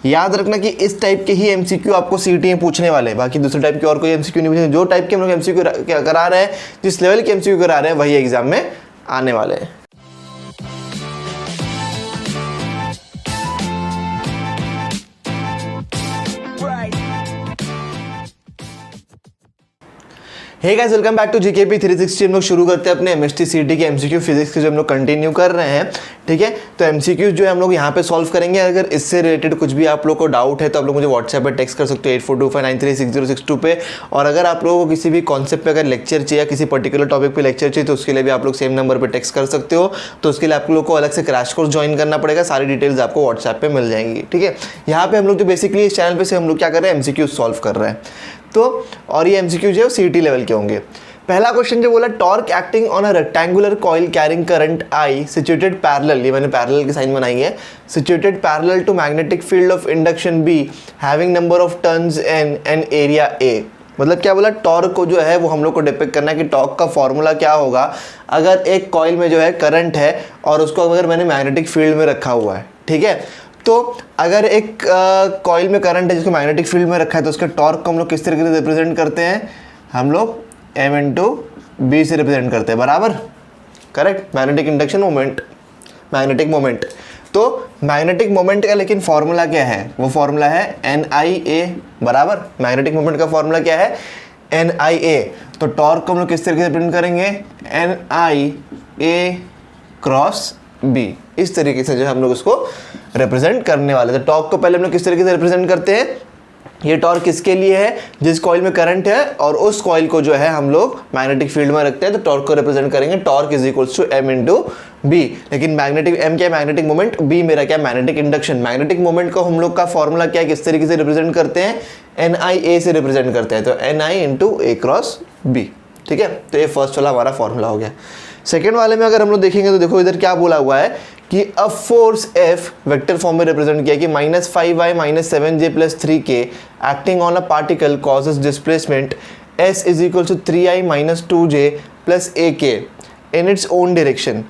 याद रखना कि इस टाइप के ही एमसीक्यू आपको सीईटी में पूछने वाले हैं, बाकी दूसरे टाइप के और कोई एमसीक्यू नहीं पूछे। जो टाइप के हम लोग एमसीक्यू करा रहे हैं, जिस लेवल के एमसीक्यू करा रहे हैं, वही एग्जाम में आने वाले हैं। Hey guys, welcome back to GKP 360। हम लोग शुरू करते हैं अपने एमएसटी सीईटी के एमसीक्यू फिजिक्स के जो हम लोग कंटिन्यू कर रहे हैं, ठीक है। तो एमसीक्यू जो है हम लोग यहाँ पे सॉल्व करेंगे। अगर इससे रिलेटेड कुछ भी आप लोग को डाउट है तो आप लोग मुझे व्हाट्सएप पे टेक्स्ट कर सकते हो 8425936062 पे। और अगर आप लोगों को किसी भी कॉन्सेप्ट पे अगर लेक्चर चाहिए, किसी पर्टिकुलर टॉपिक पे लेक्चर चाहिए, तो उसके लिए भी आप लोग सेम नंबर पर टेक्स्ट कर सकते हो। तो उसके लिए आप लोग को अलग से क्रैश कोर्स ज्वाइन करना पड़ेगा, सारी डिटेल्स आपको व्हाट्सएप पे मिल जाएंगी, ठीक है। यहाँ पे हम लोग जो बेसिकली इस चैनल पे से हम लोग क्या कर रहे हैं, एमसीक्यू सॉल्व कर रहे हैं। तो और ये एमसीक्यू जो है सीईटी लेवल के होंगे। पहला क्वेश्चन जो बोला, torque acting on a rectangular coil carrying current I situated parallel, ये मैंने पैरेलल की साइन बनाई है, situated parallel to magnetic field of induction B having number of turns N and area A. मतलब क्या बोला, टॉर्क को जो है वो हम लोग को डिपिक्ट करना है कि टॉर्क का फॉर्मूला क्या होगा अगर एक कॉइल में जो है करंट है और उसको अगर मैंने मैग्नेटिक फील्ड में रखा हुआ है, ठीक है। तो अगर एक कॉइल में करंट है जिसको मैग्नेटिक फील्ड में रखा है, तो उसके टॉर्क को हम लोग किस तरीके से रिप्रेजेंट करते हैं, हम लोग M इंटू बी से रिप्रेजेंट करते हैं, बराबर, correct. Magnetic induction moment, magnetic moment. तो मैग्नेटिक मोमेंट का लेकिन फॉर्मूला क्या है, वो फॉर्मूला है NIA, बराबर। मैग्नेटिक मोमेंट का फॉर्मूला क्या है, NIA। तो टॉर्क को हम लोग किस तरीके से रिप्रेजेंट करेंगे, NIA क्रॉस B। इस तरीके से जो है हम लोग उसको रिप्रेजेंट करने वाले। तो टॉर्क को पहले हम लोग किस तरीके से रिप्रेजेंट करते हैं, ये टॉर्क किसके लिए है, जिस कॉइल में करंट है और उस कॉइल को जो है हम लोग मैग्नेटिक फील्ड में रखते हैं। तो टॉर्क को रिप्रेजेंट करेंगे torque is equals to M into B. लेकिन मैग्नेटिक M क्या है, मैग्नेटिक मोमेंट, B मेरा क्या है, मैग्नेटिक इंडक्शन। मैग्नेटिक मोमेंट को हम लोग का फॉर्मूला क्या है, किस तरीके से रिप्रेजेंट करते हैं, NIA से रिप्रेजेंट करते हैं। तो NI into A cross B, ठीक है। तो ये फर्स्ट वाला हमारा फॉर्मूला हो गया। सेकेंड वाले में अगर हम लोग देखेंगे तो देखो इधर क्या बोला हुआ है कि a force F vector form में रिप्रेजेंट किया कि -5y - 7j + 3k acting on a particle causes displacement S is equal to 3i - 2j + ak in its own direction.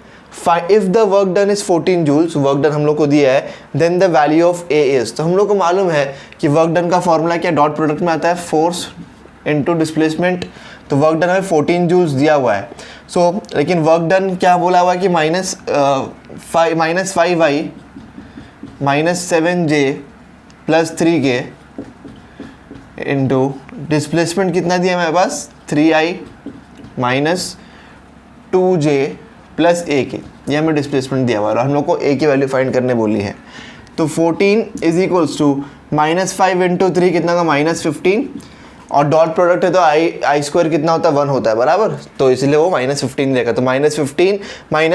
If the work done is 14 joules, work done हम लोग को दिया है, then the value of A is. तो हम लोग को मालूम है कि वर्क डन का फॉर्मूला क्या, डॉट प्रोडक्ट में आता है फोर्स इंटू डिस्प्लेसमेंट। तो वर्क डन हमें 14 जूल्स दिया हुआ है। लेकिन वर्क डन क्या बोला हुआ है कि -5y - 7j + 3k into displacement कितना दिया मेरे पास, 3i - 2j + ak। ये हमें डिस्प्लेसमेंट दिया हुआ है और हम लोग को a की वैल्यू फाइंड करने बोली है। तो 14 इज इक्वल्स टू -5 इंटू 3 कितना का, -15, और डॉट प्रोडक्ट है तो आई स्क्वायर कितना होता है, 1 होता है, बराबर। तो इसलिए वो -15 रहेगा। तो -15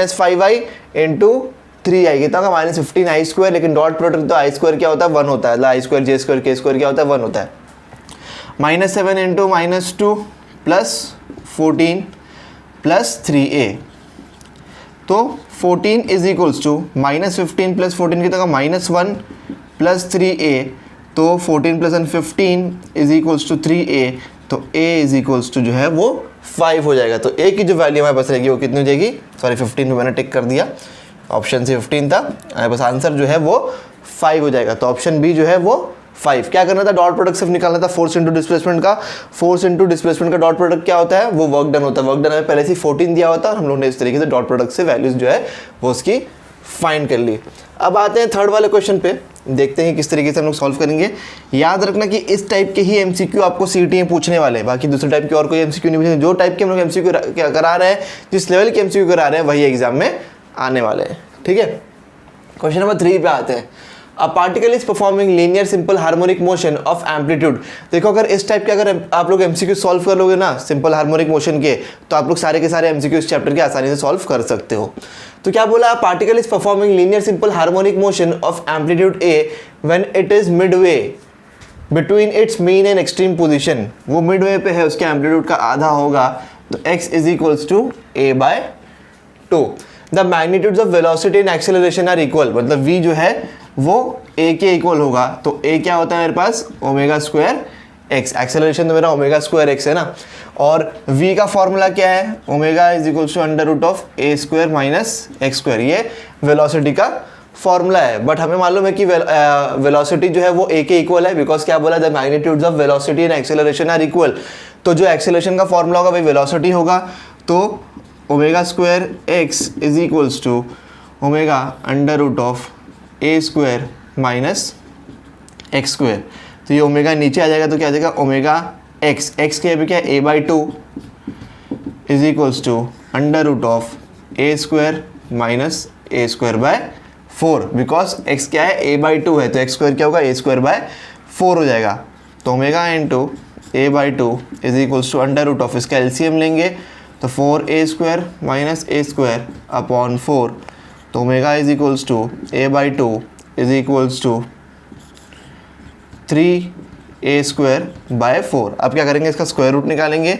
- 5i इंटू 3i कितना का, -15 i²। लेकिन डॉट प्रोडक्ट तो आई स्क्वायर क्या होता है, 1 होता है। i² j² k² क्या होता है, 1 होता है। -7 इंटू -2 + 14 + 3a। तो 14 इज इक्वल्स टू -15 + 14 कितना का, -1 + 3a। तो 14 + 15 इज इक्वल्स टू 3a। तो a इज इक्वल्स टू जो है वो 5 हो जाएगा। तो a की जो वैल्यू हमारे पास रहेगी वो कितनी हो जाएगी, सॉरी 15 पे मैंने टिक कर दिया, ऑप्शन से 15 था, हमारे पास आंसर जो है वो 5 हो जाएगा। तो ऑप्शन बी जो है वो 5। क्या करना था, डॉट प्रोडक्ट सिर्फ निकालना था, फोर्स इंटू डिस्प्लेसमेंट का। फोर्स इंटू डिस्प्लेसमेंट का डॉट प्रोडक्ट क्या होता है, वो वर्क डन होता है। वर्क डन हमें पहले से 14 दिया होता है और हम लोग ने इस तरीके से डॉट प्रोडक्ट से वैल्यूज जो है वो उसकी फाइंड कर ली। अब आते हैं थर्ड वाले क्वेश्चन पे, देखते हैं किस तरीके से हम लोग सॉल्व करेंगे। याद रखना कि इस टाइप के ही एमसीक्यू आपको सीईटी में पूछने वाले हैं, बाकी दूसरे टाइप के और कोई एमसीक्यू नहीं पूछेंगे। जो टाइप के हम लोग एमसीक्यू करा रहे हैं, जिस लेवल के एमसीक्यू करा रहे हैं, वही एग्जाम में आने वाले हैं, ठीक है। क्वेश्चन नंबर 3 पे आते हैं। A particle is performing linear simple harmonic motion of amplitude. देखो अगर इस टाइप के अगर आप लोग एमसीक्यू सॉल्व कर लोगे ना सिंपल हार्मोनिक मोशन के, तो आप लोग सारे के सारे एमसीक्यू इस चैप्टर के आसानी से सॉल्व कर सकते हो। तो क्या बोला, particle is performing linear simple harmonic motion of amplitude a when it is midway between its mean and extreme position. वो मिडवे पे है, उसके एम्पलीट्यूड का आधा होगा। तो x is equals to a/2। The magnitudes of velocity and acceleration are equal, मतलब v जो है वो a के इक्वल होगा। तो a क्या होता है मेरे पास, ω² x। एक्सेलरेशन तो मेरा ω² x है ना, और v का फॉर्मूला क्या है, ω is equals to √a² - x²। ये वेलोसिटी का फॉर्मूला है, बट हमें मालूम है कि वेलोसिटी जो है वो a के इक्वल है, बिकॉज क्या बोला, the magnitudes of velocity and acceleration are equal. तो जो एक्सेलरेशन का फॉर्मूला होगा वही वेलोसिटी होगा। तो omega square x is equals to omega under root of a square minus x square. तो ये ओमेगा नीचे आ जाएगा तो क्या आ जाएगा, ओमेगा एक्स, एक्स के अभी क्या है a/2 is equals to under root of a square minus a square by 4, because x क्या है a/2 है, तो एक्स स्क्वायर क्या होगा a स्क्वायर बाय 4 हो जाएगा। तो omega into a/2 is equals to under root of, इसका एलसीएम लेंगे तो 4a square minus a square upon 4। तो omega is equals to a/2 is equals to 3a square by 4। अब क्या करेंगे, इसका स्क्वायर रूट निकालेंगे।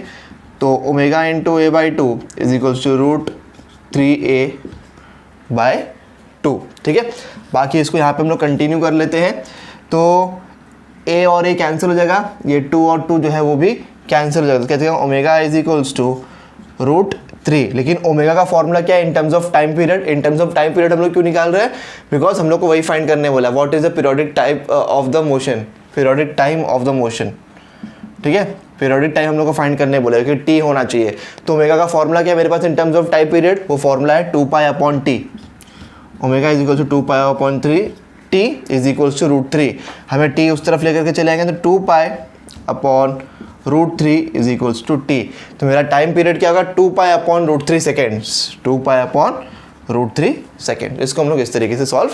तो omega into a/2 is equals to root 3a by 2। ठीक है, बाकी इसको यहाँ पे हम लोग कंटिन्यू कर लेते हैं। तो a और a कैंसिल हो जाएगा, ये 2 और 2 जो है वो भी कैंसिल हो जाएगा। तो कहते हैं omega is equals to root 3। लेकिन ओमेगा का फॉर्मूला क्या है in terms of time period, in terms of time period हम लोग क्यों निकाल रहे हैं, बिकॉज हम लोग को वही फाइंड करने बोला, what is the periodic type of the motion, periodic time of the motion. ठीक है, पीरियोडिक टाइम हम लोग को फाइंड करने बोला कि टी होना चाहिए। तो ओमेगा का फॉर्मूला क्या है मेरे पास in terms of time period, वो फॉर्मूला है 2π upon T. Omega is equal to 2π upon 3, T is equals to root 3। हमें टी उस तरफ लेकर के चले आएंगे तो 2π upon root 3 is equals to T. तो मेरा टाइम पीरियड क्या होगा, 2π upon root 3 seconds, 2π upon root 3 second. इसको हम लोग इस तरीके से सॉल्व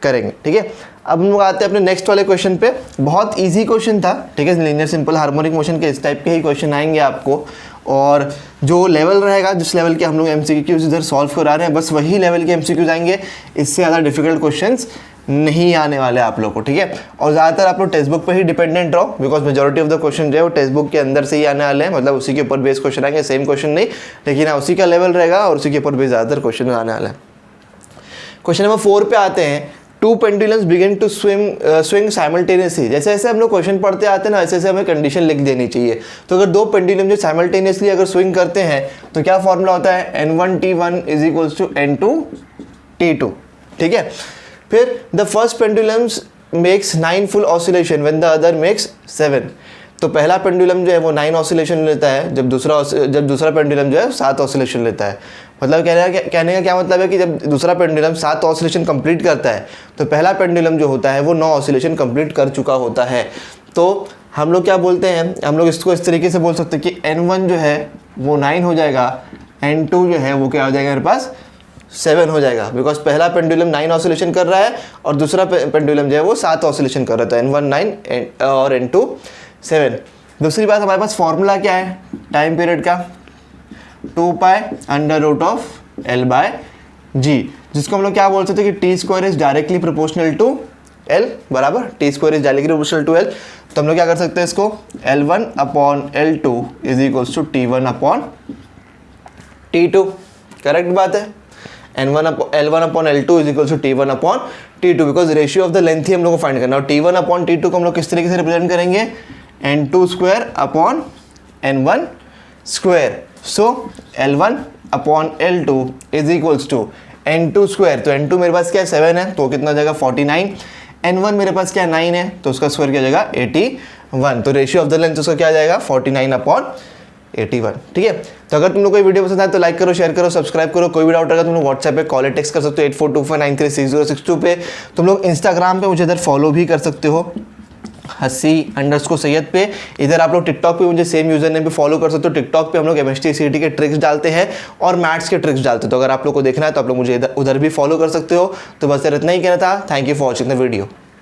करेंगे। ठीक है, अब हम लोग आते हैं अपने नेक्स्ट वाले क्वेश्चन पे। बहुत इजी क्वेश्चन था। ठीक है, लीनियर सिंपल हार्मोनिक मोशन के इस टाइप के ही क्वेश्चन आएंगे आपको, और जो लेवल रहेगा, जिस लेवल के हम लोग एमसीक्यूज इधर सॉल्व करा रहे हैं, बस वही लेवल के एमसीक्यूज आएंगे। इससे ज़्यादा डिफिकल्ट क्वेश्चंस नहीं आने वाले आप लोग को। ठीक है, और ज़्यादातर आप लोग टेक्स्ट बुक पे ही डिपेंडेंट रहो, because majority of the question जो है वो टेक्स्ट बुक के अंदर से ही आने वाले हैं, मतलब उसी के ऊपर बेस क्वेश्चन आएंगे, सेम क्वेश्चन नहीं, लेकिन उसी का लेवल रहेगा और उसी के ऊपर बेस ज़्यादातर क्वेश्चन आने वाला है। क्वेश्चन नंबर 4 पे आते हैं। 2 pendulums begin to swing simultaneously. जैसे जैसे हम लोग क्वेश्चन पढ़ते आते हैं ना, वैसे वैसे हमें कंडीशन लिख देनी चाहिए। तो अगर 2 पेंडुलम जो साइमल्टेनियसली अगर स्विंग करते हैं तो क्या फॉर्मूला होता है, N1T1 is equals to N2T2। ठीक है, फिर the first pendulums makes 9 full oscillation when the other makes 7। तो पहला पेंडुलम जो है वो 9 ऑसिलेशन लेता है, जब दूसरा पेंडुलम जो है 7 ऑसिलेशन लेता है। मतलब कहने का क्या मतलब है कि जब दूसरा पेंडुलम 7 ऑसिलेशन कंप्लीट करता है तो पहला पेंडुलम जो होता है वो 9 ऑसिलेशन कंप्लीट कर चुका होता है। तो हम लोग क्या बोलते हैं, हम लोग इसको इस तरीके से बोल सकते हैं कि N1 जो है वो 9 हो जाएगा, N2 जो है वो क्या हो जाएगा मेरे पास 7 हो जाएगा, बिकॉज पहला पेंडुलम 9 ऑसिलेशन कर रहा है और दूसरा पेंडुलम जो है वो 7 ऑसिलेशन कर रहा है। तो N1 9 और N2 7। दूसरी बात, हमारे पास फॉर्मूला क्या है टाइम पीरियड का, 2π under root of L by g, जिसको हम लोग क्या बोल सकते हैं कि T square is directly proportional to L, बराबर T square is directly proportional to L। तो हम लोग क्या कर सकते हैं इसको, L1 upon L2 is equals to T1 upon T2। Correct बात है, L1 upon L2 is equals to T1 upon T2, because ratio of the length ही हम लोग को फाइंड करना है। और T1 अपॉन T2 को हम लोग किस तरीके से रिप्रेजेंट करेंगे, N2 square upon N1 square. So L1 upon L2 is equals to N2 square. तो N2 मेरे पास क्या है 7 है, तो कितना हो जाएगा 49। N1 मेरे पास क्या है 9 है, तो उसका स्क्वायर क्या हो जाएगा 81। तो रेशियो ऑफ द लेंथ उसका क्या आ जाएगा 49 अपॉन 81। ठीक है, तो अगर तुम लोग को वीडियो पसंद आए तो लाइक करो, शेयर करो, सब्सक्राइब करो। कोई भी डाउट रहेगा तुम लोग व्हाट्सएप पे कॉल टेक्स्ट कर सकते हो 8425936062 पे। तुम लोग इंस्टाग्राम पे मुझे इधर फॉलो भी कर सकते हो @सैयद पे। इधर आप लोग टिकटॉक पे मुझे सेम यूजर ने भी फॉलो कर सकते हो। टिकटॉक पे हम लोग केमिस्ट्री सीईटी के ट्रिक्स डालते हैं और मैथ्स के ट्रिक्स डालते हैं। तो अगर आप लोग को देखना है तो आप लोग मुझे उधर भी फॉलो कर सकते हो। तो बस इतना ही कहना था। Thank you for watching the video.